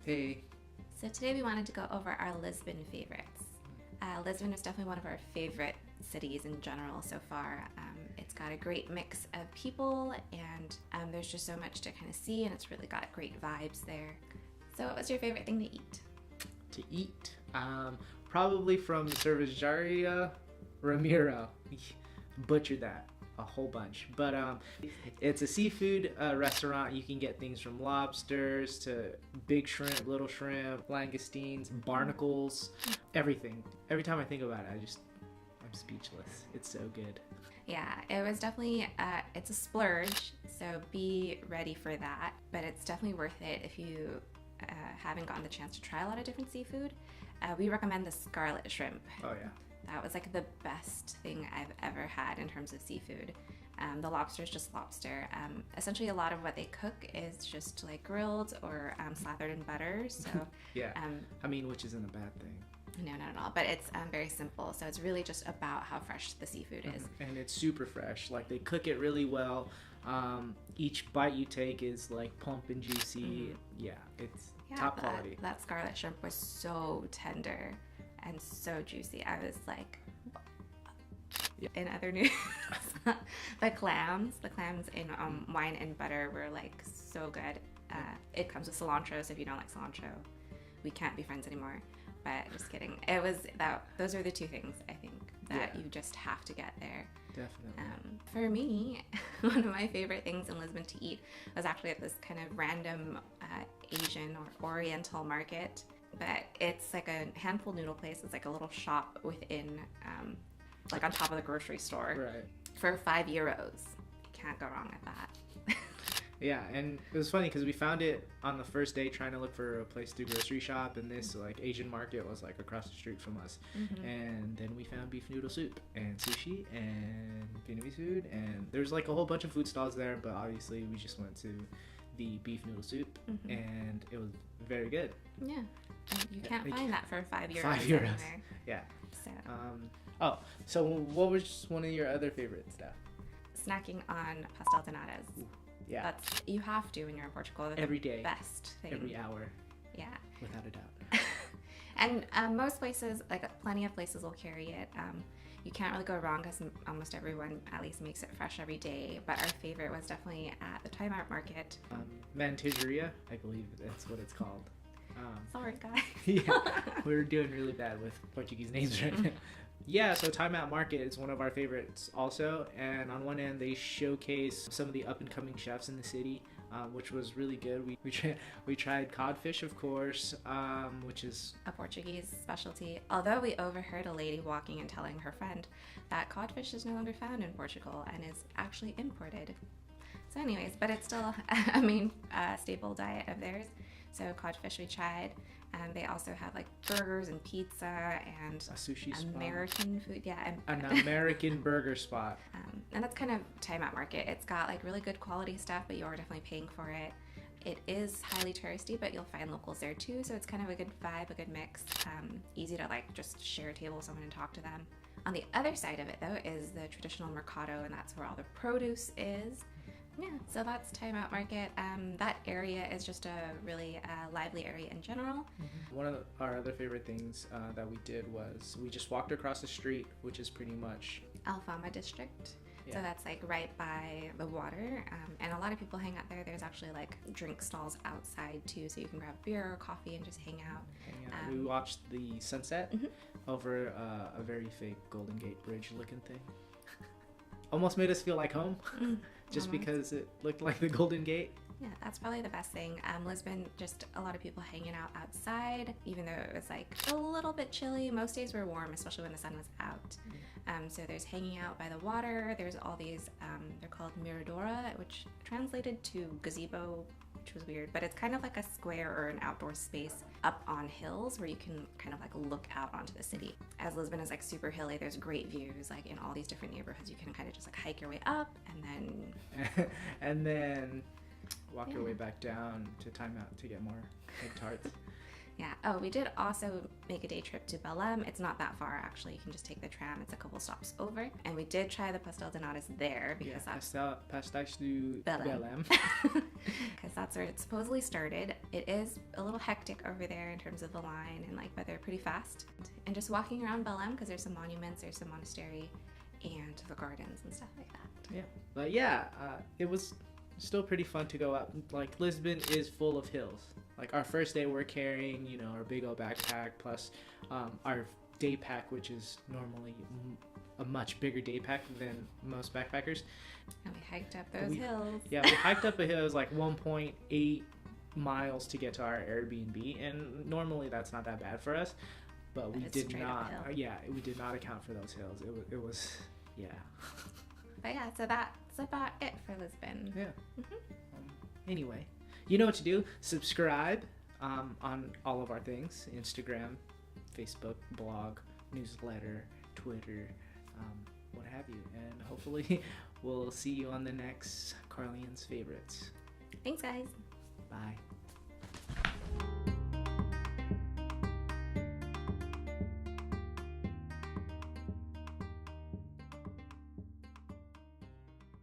Hey. So today we wanted to go over our Lisbon favorites. Lisbon is definitely one of our favorite cities in general so far. It's got a great mix of people and there's just so much to kind of see, and it's really got great vibes there. So what was your favorite thing to eat? Probably from Cervejaria Ramiro. Butchered that a whole bunch, but it's a seafood restaurant. You can get things from lobsters to big shrimp, little shrimp, langoustines, barnacles, everything. Every time I think about it, I'm speechless. It's so good. Yeah, it was definitely, it's a splurge, so be ready for that, but it's definitely worth it if you haven't gotten the chance to try a lot of different seafood. We recommend the scarlet shrimp. Oh yeah. That was like the best thing I've ever had in terms of seafood. The lobster is just lobster. Essentially, a lot of what they cook is just like grilled or slathered in butter. So yeah, which isn't a bad thing. No, not at all. But it's very simple. So it's really just about how fresh the seafood is. And it's super fresh. Like they cook it really well. Each bite you take is like plump and juicy. Yeah, it's top quality. That scarlet shrimp was so tender and so juicy. I was like, in other news, the clams in wine and butter were like so good. It comes with cilantro, so if you don't like cilantro, we can't be friends anymore. But just kidding. It was those are the two things I think that you just have to get there. Definitely. For me, one of my favorite things in Lisbon to eat was actually at this kind of random Asian or Oriental market. But it's like a handful noodle place. It's like a little shop within, like on top of the grocery store. Right. For €5. You can't go wrong with that. Yeah, and it was funny because we found it on the first day trying to look for a place to grocery shop, and this like Asian market was like across the street from us. And then we found beef noodle soup and sushi and Vietnamese food, and there's like a whole bunch of food stalls there, but obviously we just went to the beef noodle soup, and it was very good. Yeah, and you can't find that for €5. €5. Anywhere. Yeah. So. So what was one of your other favorite stuff? Snacking on pastel de natas. Yeah. You have to when you're in Portugal. That's every day. Best thing. Every hour. Yeah. Without a doubt. And most places, like plenty of places, will carry it. You can't really go wrong because almost everyone at least makes it fresh every day. But our favorite was definitely at the Time Out Market. Mantigeria, I believe that's what it's called. Sorry, guys. Yeah, we're doing really bad with Portuguese names right now. Yeah, so Time Out Market is one of our favorites also, and on one end they showcase some of the up-and-coming chefs in the city, which was really good. We tried codfish, of course, which is a Portuguese specialty, although we overheard a lady walking and telling her friend that codfish is no longer found in Portugal and is actually imported. So anyways, but it's still a main staple diet of theirs. So codfish we tried. They also have like burgers and pizza and a sushi American food. Yeah, an American burger spot. And that's kind of Time Out Market. It's got like really good quality stuff, but you are definitely paying for it. It is highly touristy, but you'll find locals there too. So it's kind of a good vibe, a good mix. Easy to like just share a table with someone and talk to them. On the other side of it though is the traditional mercado, and that's where all the produce is. Yeah, so that's Time Out Market. That area is just a really lively area in general. One of our other favorite things that we did was we just walked across the street, which is pretty much Alfama district. Yeah. So that's like right by the water, and a lot of people hang out there. There's actually like drink stalls outside too, so you can grab beer or coffee and just hang out. We watched the sunset over a very fake Golden Gate Bridge looking thing. Almost made us feel like home, just because it looked like the Golden Gate. Yeah, that's probably the best thing. Lisbon, just a lot of people hanging out outside, even though it was like a little bit chilly. Most days were warm, especially when the sun was out. So there's hanging out by the water. There's all these, they're called miradora, which translated to gazebo, which was weird, but it's kind of like a square or an outdoor space up on hills where you can kind of like look out onto the city. As Lisbon is like super hilly, there's great views like in all these different neighborhoods. You can kind of just like hike your way up and then walk your way back down to Time Out to get more egg tarts. Yeah. Oh, we did also make a day trip to Belém. It's not that far, actually. You can just take the tram. It's a couple stops over. And we did try the pastel de natas there because that's Pasteis do Belém. Because that's where it supposedly started. It is a little hectic over there in terms of the line and like, but they're pretty fast. And just walking around Belém, because there's some monuments, there's some monastery, and the gardens and stuff like that. Yeah. But yeah, it was still pretty fun to go out. Like, Lisbon is full of hills. Like, our first day we're carrying, you know, our big old backpack plus our day pack, which is normally a much bigger day pack than most backpackers. And we hiked up those hills. Yeah, we hiked up a hill. It was like 1.8 miles to get to our Airbnb, and normally that's not that bad for us. But we did not. Yeah, we did not account for those hills. It was yeah. But yeah, so that's about it for Lisbon. Yeah. Anyway, you know what to do. Subscribe on all of our things: Instagram, Facebook, blog, newsletter, Twitter, what have you. And hopefully we'll see you on the next Carlienne's Favorites. Thanks, guys. Bye.